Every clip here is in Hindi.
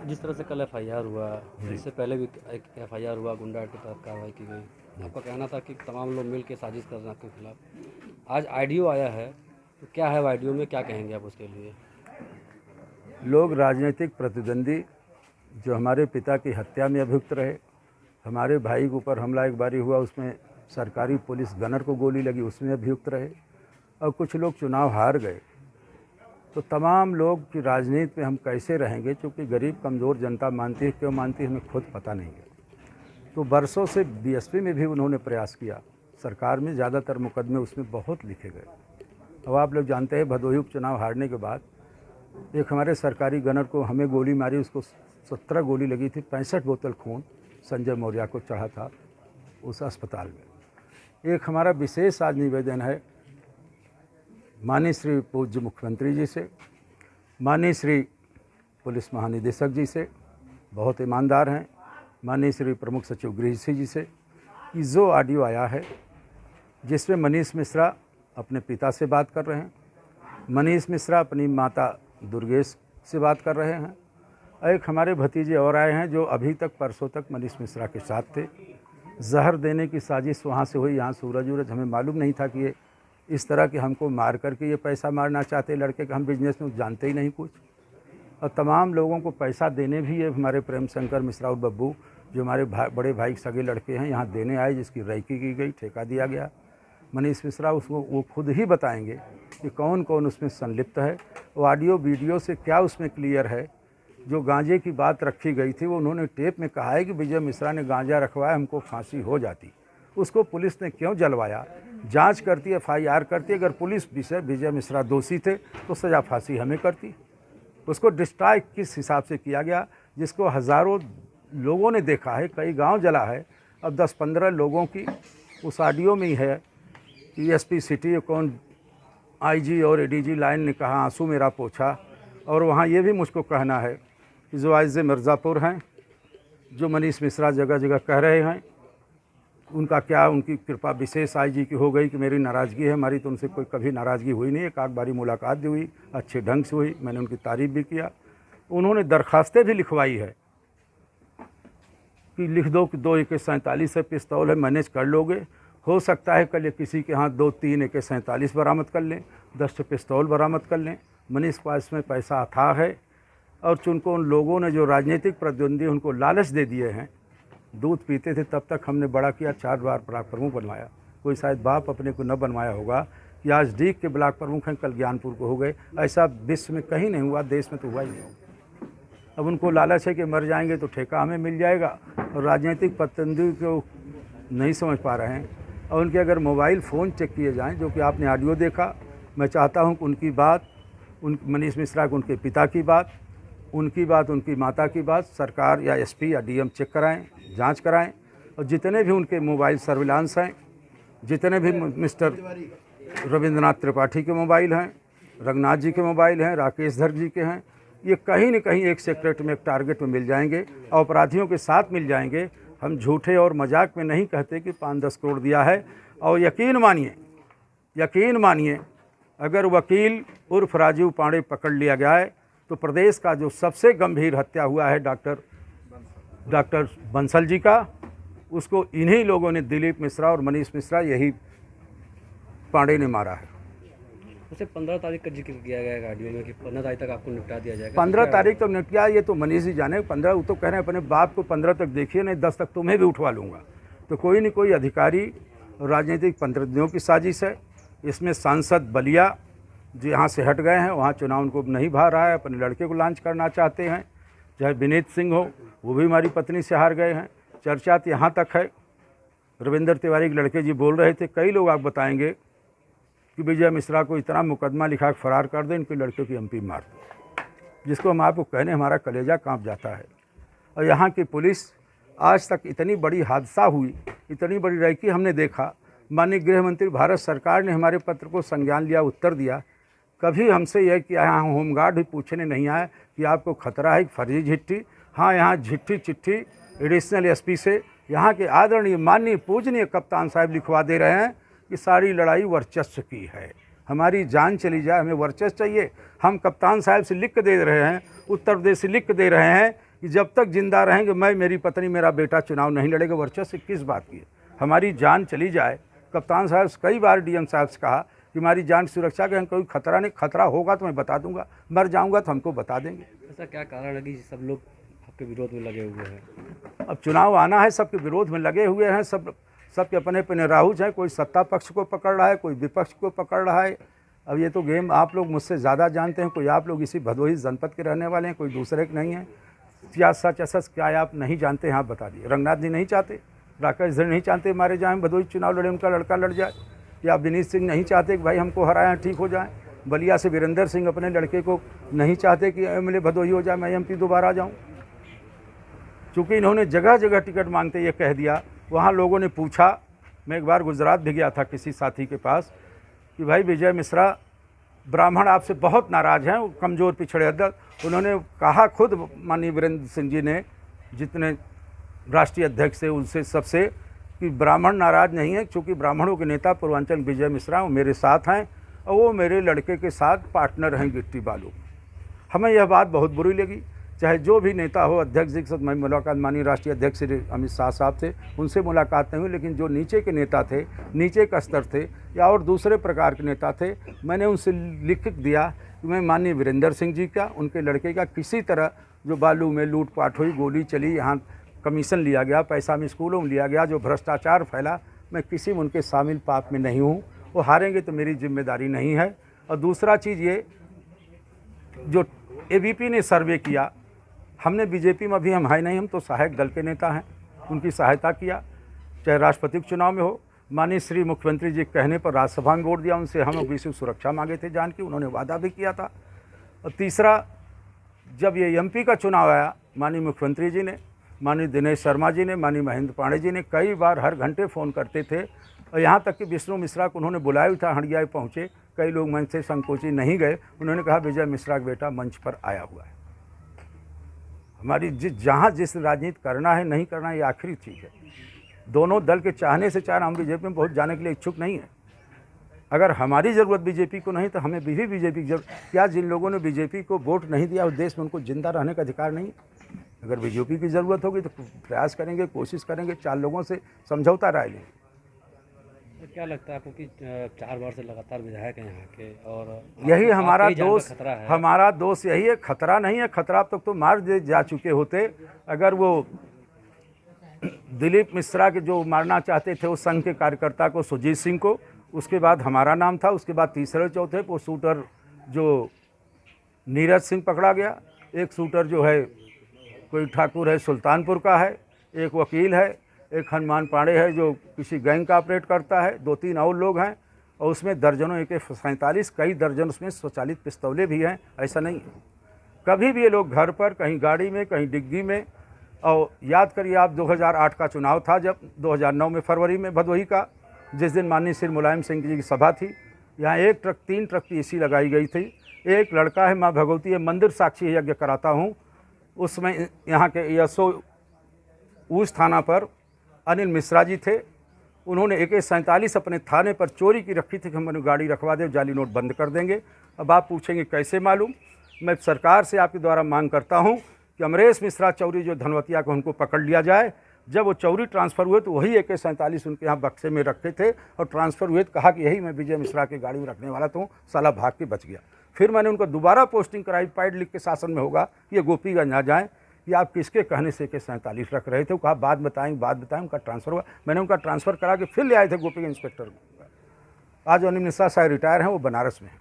जिस तरह से कल एफआईआर हुआ, इससे पहले भी एक एफआईआर हुआ, गुंडा के तहत कार्रवाई की गई। आपका कहना था कि तमाम लोग मिल के साजिश करना आपके खिलाफ। आज आईडियो आया है, तो क्या है आईडियो में, क्या कहेंगे आप उसके लिए? लोग राजनीतिक प्रतिद्वंदी जो हमारे पिता की हत्या में अभियुक्त रहे, हमारे भाई के ऊपर हमला एक बारी हुआ, उसमें सरकारी पुलिस गनर को गोली लगी, उसमें अभियुक्त रहे, और कुछ लोग चुनाव हार गए। तो तमाम लोग की राजनीति में हम कैसे रहेंगे, क्योंकि गरीब कमज़ोर जनता मानती है, क्यों मानती है हमें खुद पता नहीं है। तो बरसों से बीएसपी में भी उन्होंने प्रयास किया, सरकार में ज़्यादातर मुकदमे उसमें बहुत लिखे गए। अब आप लोग जानते हैं भदोही उपचुनाव हारने के बाद एक हमारे सरकारी गनर को हमें गोली मारी, उसको 17 गोली लगी थी, 65 बोतल खून संजय मौर्य को चढ़ा था उस अस्पताल में। एक हमारा विशेष आज निवेदन है माननीय श्री पूज्य मुख्यमंत्री जी से, माननीय श्री पुलिस महानिदेशक जी से, बहुत ईमानदार हैं, माननीय श्री प्रमुख सचिव गृह जी से, कि जो ऑडियो आया है जिसमें मनीष मिश्रा अपने पिता से बात कर रहे हैं, मनीष मिश्रा अपनी माता दुर्गेश से बात कर रहे हैं, एक हमारे भतीजे और आए हैं जो अभी तक परसों तक मनीष मिश्रा के साथ थे। जहर देने की साजिश वहाँ से हुई, यहाँ सूरज उरज हमें मालूम नहीं था कि ये इस तरह के हमको मार करके ये पैसा मारना चाहते लड़के का, हम बिजनेस में जानते ही नहीं कुछ। और तमाम लोगों को पैसा देने भी ये हमारे प्रेम शंकर मिश्रा और बब्बू जो हमारे बड़े भाई सगे लड़के हैं यहाँ देने आए, जिसकी रैकी की गई, ठेका दिया गया। मनीष मिश्रा उसको वो खुद ही बताएंगे कि कौन कौन उसमें संलिप्त है, वो ऑडियो वीडियो से क्या उसमें क्लियर है। जो गांजे की बात रखी गई थी वो उन्होंने टेप में कहा है कि विजय मिश्रा ने गांजा रखवाया, हमको फांसी हो जाती। उसको पुलिस ने क्यों जलवाया? जांच करती, एफआईआर करती। अगर पुलिस विजय मिश्रा दोषी थे तो सज़ा फांसी हमें करती। उसको डिस्ट्रॉय किस हिसाब से किया गया, जिसको हज़ारों लोगों ने देखा है, कई गांव जला है। अब 10-15 लोगों की उस ऑडियो में ही है कि एसपी सिटी कौन आईजी और एडीजी लाइन ने कहा आंसू मेरा पोछा। और वहाँ ये भी मुझको कहना है कि जो आइज़ मिर्ज़ापुर हैं, जो मनीष मिश्रा जगह जगह कह रहे हैं, उनका क्या, उनकी कृपा विशेष आईजी की हो गई कि मेरी नाराज़गी है। हमारी तो उनसे कोई कभी नाराज़गी हुई नहीं, एक आध बारी मुलाकात भी हुई, अच्छे ढंग से हुई, मैंने उनकी तारीफ़ भी किया। उन्होंने दरखास्तें भी लिखवाई है कि लिख दो कि 2 AK-47 है, पिस्तौल है, मैनेज कर लोगे। हो सकता है कल ये किसी के हाथ 2-3 AK-47 बरामद कर लें, 10 पिस्तौल बरामद कर लें। मनीष पास में पैसा अथाह है, और चूँकि उन लोगों ने जो राजनीतिक प्रतिद्वंदी उनको लालच दे दिए हैं, दूध पीते थे तब तक हमने बड़ा किया, 4 बार ब्लॉक प्रमुख बनवाया। कोई शायद बाप अपने को न बनवाया होगा कि आज डीग के ब्लॉक प्रमुख हैं, कल ज्ञानपुर को हो गए। ऐसा विश्व में कहीं नहीं हुआ, देश में तो हुआ ही नहीं। अब उनको लालच है कि मर जाएंगे तो ठेका हमें मिल जाएगा, और राजनीतिक प्रतिद्वंदी को नहीं समझ पा रहे हैं। और उनके अगर मोबाइल फ़ोन चेक किए जाएँ, जो कि आपने ऑडियो देखा, मैं चाहता हूँ कि उनकी बात, उन मनीष मिश्रा को उनके पिता की बात, उनकी बात, उनकी माता की बात सरकार या एसपी या डीएम चेक कराएं, जांच कराएं। और जितने भी उनके मोबाइल सर्विलांस हैं, जितने भी मिस्टर रविंद्रनाथ त्रिपाठी के मोबाइल हैं, रंगनाथ जी के मोबाइल हैं, राकेश धर जी के हैं, ये कहीं न कहीं एक सेक्रेट में, एक टारगेट में मिल जाएंगे और अपराधियों के साथ मिल जाएंगे। हम झूठे और मजाक में नहीं कहते कि 5-10 करोड़ दिया है। और यकीन मानिए अगर वकील उर्फ राजीव पांडे पकड़ लिया गया है तो प्रदेश का जो सबसे गंभीर हत्या हुआ है डॉक्टर बंसल जी का, उसको इन्हीं लोगों ने, दिलीप मिश्रा और मनीष मिश्रा, यही पांडे ने मारा है। वैसे 15 तारीख का जिक्र किया गया है ऑडियो में कि 15 तारीख तक आपको निपटा दिया जाएगा। 15 तारीख तक निपटा, ये तो मनीष जी जाने। 15 वो तो कह रहे हैं अपने बाप को 15 तक देखिए, नहीं 10 तक तुम्हें भी उठवा लूँगा। तो कोई नहीं कोई अधिकारी राजनीतिक प्रतिनिधियों की साजिश है। इसमें सांसद बलिया जो यहाँ से हट गए हैं, वहाँ चुनाव उनको नहीं भा रहा है, अपने लड़के को लॉन्च करना चाहते हैं। चाहे विनीत सिंह हो, वो भी हमारी पत्नी से हार गए हैं। चर्चा तो यहाँ तक है, रविंद्र तिवारी के लड़के जी बोल रहे थे, कई लोग आप बताएंगे कि विजय मिश्रा को इतना मुकदमा लिखा के फरार कर दें, इनके लड़के की एमपी मार दो, जिसको हम आपको कहने हमारा कलेजा कांप जाता है। और यहाँ की पुलिस आज तक इतनी बड़ी हादसा हुई, इतनी बड़ी रैकी हमने देखा। माननीय गृह मंत्री भारत सरकार ने हमारे पत्र को संज्ञान लिया, उत्तर दिया। कभी हमसे यह कि यहाँ होमगार्ड भी पूछने नहीं आया कि आपको खतरा है फर्जी चिट्ठी। हाँ, यहाँ चिट्ठी एडिशनल एसपी से यहाँ के आदरणीय माननीय पूजनीय कप्तान साहब लिखवा दे रहे हैं कि सारी लड़ाई वर्चस्व की है, हमारी जान चली जाए, हमें वर्चस्व चाहिए। हम कप्तान साहब से लिख के दे रहे हैं, उत्तर प्रदेश से लिख के दे रहे हैं कि जब तक जिंदा रहेंगे मैं, मेरी पत्नी, मेरा बेटा चुनाव नहीं लड़ेगा। वर्चस्व किस बात की है? हमारी जान चली जाए। कप्तान साहब कई बार डीएम साहब से कहा कि हमारी जान की सुरक्षा के कोई खतरा नहीं, खतरा होगा तो मैं बता दूंगा, मर जाऊंगा तो हमको बता देंगे। ऐसा क्या कारण है कि सब लोग आपके विरोध में लगे हुए हैं? अब चुनाव आना है, सबके विरोध में लगे हुए हैं, सबके अपने अपने राहुज हैं। कोई सत्ता पक्ष को पकड़ रहा है, कोई विपक्ष को पकड़ रहा है। अब ये तो गेम आप लोग मुझसे ज़्यादा जानते हैं। कोई आप लोग इसी भदोही जनपद के रहने वाले हैं, कोई दूसरे के नहीं है। क्या सच असच क्या आप नहीं जानते हैं? आप बता दिए। रंगनाथ जी नहीं चाहते, राकेश जी नहीं चाहते मारे जाएँ, भदोही चुनाव लड़े, उनका लड़का लड़ जाए। या विनीत सिंह नहीं चाहते कि भाई हमको हराएं, ठीक हो जाएं। बलिया से वीरेंद्र सिंह अपने लड़के को नहीं चाहते कि एमएलए भदोही हो जाए, मैं एमपी दोबारा जाऊं। चूँकि इन्होंने जगह जगह टिकट मांगते ये कह दिया। वहाँ लोगों ने पूछा, मैं एक बार गुजरात भी गया था किसी साथी के पास, कि भाई विजय मिश्रा ब्राह्मण आपसे बहुत नाराज़ हैं, कमज़ोर पिछड़े अध्यक्ष। उन्होंने कहा खुद माननीय वीरेंद्र सिंह जी ने, जितने राष्ट्रीय अध्यक्ष थे उनसे सबसे, कि ब्राह्मण नाराज़ नहीं है, क्योंकि ब्राह्मणों के नेता पूर्वांचल विजय मिश्रा वो मेरे साथ हैं और वो मेरे लड़के के साथ पार्टनर हैं गिट्टी बालू। हमें यह बात बहुत बुरी लगी। चाहे जो भी नेता हो, अध्यक्ष जी के साथ मैं मुलाकात, माननीय राष्ट्रीय अध्यक्ष श्री अमित शाह साहब थे, उनसे मुलाकात नहीं हुई, लेकिन जो नीचे के नेता थे, नीचे का स्तर थे या और दूसरे प्रकार के नेता थे, मैंने उनसे लिख दिया कि मैं माननीय वीरेंद्र सिंह जी का, उनके लड़के का किसी तरह जो बालू में लूटपाट हुई, गोली चली, यहाँ कमीशन लिया गया, पैसा में स्कूलों में लिया गया, जो भ्रष्टाचार फैला, मैं किसी में उनके शामिल पाप में नहीं हूँ। वो हारेंगे तो मेरी जिम्मेदारी नहीं है। और दूसरा चीज़ ये, जो एबीपी ने सर्वे किया, हमने बीजेपी में अभी हम है नहीं, हम तो सहायक दल के नेता हैं, उनकी सहायता किया। चाहे राष्ट्रपति के चुनाव में हो, माननीय श्री मुख्यमंत्री जी के कहने पर राज्यसभा में वोट दिया, उनसे हम विशेष सुरक्षा मांगे थे जान की, उन्होंने वादा भी किया था। और तीसरा, जब ये एमपी का चुनाव आया, माननीय मुख्यमंत्री जी ने, माननीय दिनेश शर्मा जी ने, माननीय महेंद्र पांडे जी ने कई बार हर घंटे फ़ोन करते थे, और यहाँ तक कि विष्णु मिश्रा को उन्होंने बुलाया था, हंडिया पहुँचे, कई लोग मंच से संकोची नहीं गए। उन्होंने कहा विजय मिश्रा का बेटा मंच पर आया हुआ है। हमारी जहाँ जिस राजनीति करना है नहीं करना है, ये आखिरी चीज़ है। दोनों दल के चाहने से चाह, हम बीजेपी में बहुत जाने के लिए इच्छुक नहीं है। अगर हमारी ज़रूरत बीजेपी को नहीं तो हमें भी बीजेपी की जरूरत। क्या जिन लोगों ने बीजेपी को वोट नहीं दिया उस देश में उनको जिंदा रहने का अधिकार नहीं? अगर बीजेपी की ज़रूरत होगी तो प्रयास करेंगे, कोशिश करेंगे, 4 लोगों से समझौता राय लेंगे। तो क्या लगता है आपको कि 4 बार से लगातार विधायक हैं यहाँ के, और यही हमारा दोष, खतरा है? हमारा दोष यही है। खतरा नहीं है, खतरा तक तो मार जा चुके होते। अगर वो दिलीप मिश्रा के जो मारना चाहते थे उस संघ के कार्यकर्ता को, सुजीत सिंह को, उसके बाद हमारा नाम था, उसके बाद तीसरे चौथे वो शूटर जो नीरज सिंह पकड़ा गया, एक शूटर जो है कोई ठाकुर है सुल्तानपुर का है, एक वकील है, एक हनुमान पांडे है जो किसी गैंग का ऑपरेट करता है, 2-3 और लोग हैं, और उसमें दर्जनों AK-47, कई दर्जन उसमें स्वचालित पिस्तौलें भी हैं। ऐसा नहीं है, कभी भी ये लोग घर पर, कहीं गाड़ी में, कहीं डिग्गी में। और याद करिए आप 2008 का चुनाव था, जब 2009 में फरवरी में भदोही का, जिस दिन माननीय श्री मुलायम सिंह जी की सभा थी, यहाँ 3 ट्रक की एसी लगाई गई थी। एक लड़का है, माँ भगवती है, मंदिर साक्षी यज्ञ कराता हूँ, उसमें यहाँ के यसो उस थाना पर अनिल मिश्रा जी थे, उन्होंने AK-47 अपने थाने पर चोरी की रखी थी कि हमने गाड़ी रखवा दे, जाली नोट बंद कर देंगे। अब आप पूछेंगे कैसे मालूम? मैं सरकार से आपके द्वारा मांग करता हूं कि अमरेश मिश्रा चौरी जो धनवतिया को, उनको पकड़ लिया जाए। जब वो चौरी ट्रांसफ़र हुए तो वही AK-47 उनके यहाँ बक्से में रखे थे, और ट्रांसफ़र हुए तो कहा कि यही मैं विजय मिश्रा की गाड़ी में रखने वाला था, साला भाग के बच गया। फिर मैंने उनको दोबारा पोस्टिंग कराई, पैड लिख के शासन में होगा कि ये गोपीगंज ना जाएँ, कि आप किसके कहने से AK-47 रख रहे थे। वो कहा बाद बताएं, उनका ट्रांसफ़र हुआ। मैंने उनका ट्रांसफ़र करा के फिर ले आए थे गोपीगंज इंस्पेक्टर। आज अनिल मिश्रा साहब रिटायर हैं, वो बनारस में हैं।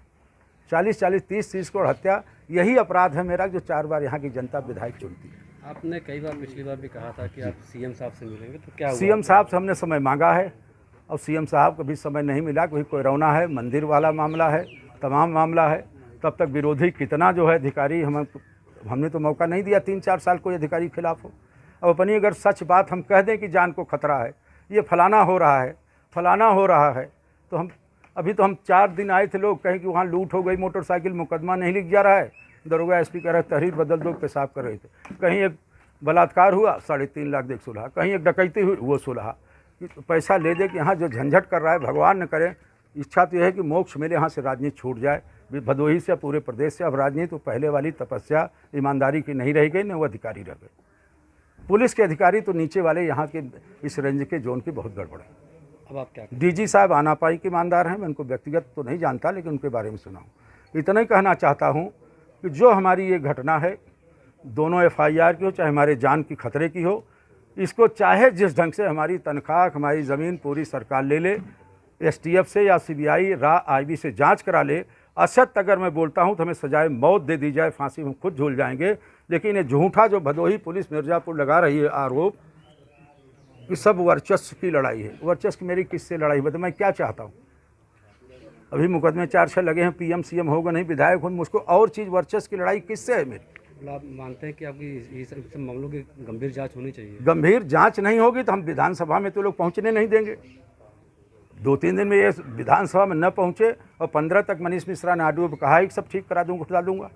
40-40, 30-30 करोड़ हत्या, यही अपराध है मेरा जो 4 बार यहाँ की जनता विधायक चुनती है। आपने कई बार पिछली बार भी कहा था कि आप सीएम साहब से मिलेंगे, तो क्या हुआ? सीएम साहब से हमने समय मांगा है, और सीएम साहब को भी समय नहीं मिला। कोई कोरोना है, मंदिर वाला मामला है, तमाम मामला है। तब तक विरोधी कितना जो है अधिकारी, हमने तो मौका नहीं दिया 3-4 साल कोई अधिकारी के खिलाफ हो। अब अपनी अगर सच बात हम कह दें कि जान को खतरा है, ये फलाना हो रहा है, फलाना हो रहा है, तो हम अभी तो हम 4 दिन आए थे, लोग कहें कि वहाँ लूट हो गई, मोटरसाइकिल, मुकदमा नहीं लिख जा रहा है, दरोगा SP कह रहा है तहरीर बदल दो, पेशाब कर रहे थे। कहीं एक बलात्कार हुआ 3.5 लाख देख सुलह, कहीं एक डकैती हुई वो सुलह। पैसा ले दे कि यहाँ जो झंझट कर रहा है, भगवान न करे, इच्छा तो यह है कि मोक्ष मिले, यहाँ से राजनीति छूट जाए। भदोही से पूरे प्रदेश से। अब राजनीति तो पहले वाली तपस्या ईमानदारी की नहीं रह गई, न वो अधिकारी रह गए। पुलिस के अधिकारी तो नीचे वाले यहाँ के इस रेंज के जोन की बहुत गड़बड़ है। अब आप क्या डीजी साहब आनापाई के ईमानदार हैं, मैं उनको व्यक्तिगत तो नहीं जानता, लेकिन उनके बारे में सुना हूँ। इतना ही कहना चाहता हूँ कि जो हमारी ये घटना है, दोनों FIR की हो चाहे हमारे जान की खतरे की हो, इसको चाहे जिस ढंग से हमारी तनख्वाह, हमारी ज़मीन पूरी सरकार ले ले, STF से या CBI IB से जांच करा ले। असत्य अगर मैं बोलता हूं तो हमें सजाए मौत दे दी जाए, फांसी हम खुद झूल जाएंगे। लेकिन ये झूठा जो भदोही पुलिस मिर्ज़ापुर लगा रही है आरोप कि सब वर्चस्व की लड़ाई है, वर्चस्व की मेरी किससे लड़ाई है? तो मैं क्या चाहता हूँ? अभी मुकदमे 4-6 लगे हैं, PM CM होगा नहीं, विधायक हूँ, मुझको और चीज़ वर्चस्व की लड़ाई किससे है मेरी? मतलब आप मानते हैं कि आपकी ये सब मामलों की गंभीर जांच होनी चाहिए? गंभीर जांच नहीं होगी तो हम विधानसभा में तो लोग पहुंचने नहीं देंगे। 2-3 दिन में ये विधानसभा में न पहुंचे और 15 तक मनीष मिश्रा ने आरडीओ को कहा है कि सब ठीक करा दूंगा, खुला दूंगा।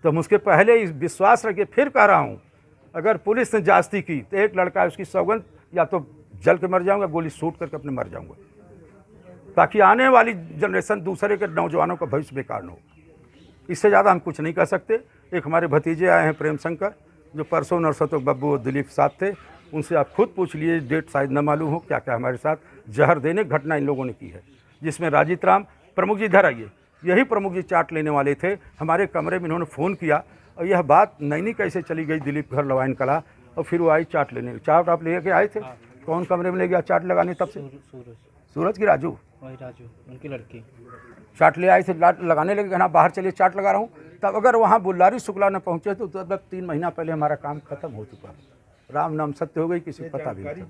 तो हम उसके पहले इस विश्वास रखिए, फिर कह रहा हूँ, अगर पुलिस ने जास्ती की तो एक लड़का है उसकी सौगंध, या तो जल के मर जाऊंगा, गोली शूट करके अपने मर जाऊंगा, ताकि आने वाली जनरेशन दूसरे के नौजवानों का भविष्य बेकार न हो। इससे ज़्यादा हम कुछ नहीं कह सकते। एक हमारे भतीजे आए हैं प्रेम शंकर, जो परसों नरसों तो बब्बू और दिलीप साथ थे, उनसे आप खुद पूछ लिए, डेट शायद न मालूम हो, क्या क्या हमारे साथ जहर देने की घटना इन लोगों ने की है, जिसमें राजीत राम प्रमुख जी इधर आइए, यही प्रमुख जी चाट लेने वाले थे। हमारे कमरे में इन्होंने फ़ोन किया और यह बात नैनी कैसे चली गई दिलीप घर लवाइन कला, और फिर वो आई चाट लेने। चाट आप ले के आए थे? कौन कमरे में ले गया चाट लगाने? तब से सूरज की राजू, वही राजू उनकी लड़की चाट ले आए थे, लगाने लगे, कहना बाहर चलिए चाट लगा रहा हूँ। तब अगर वहाँ बुल्लारी शुक्ला न पहुँचे तो तब 3 महीना पहले हमारा काम खत्म हो चुका। राम नाम सत्य हो गई, किसी को पता भी नहीं।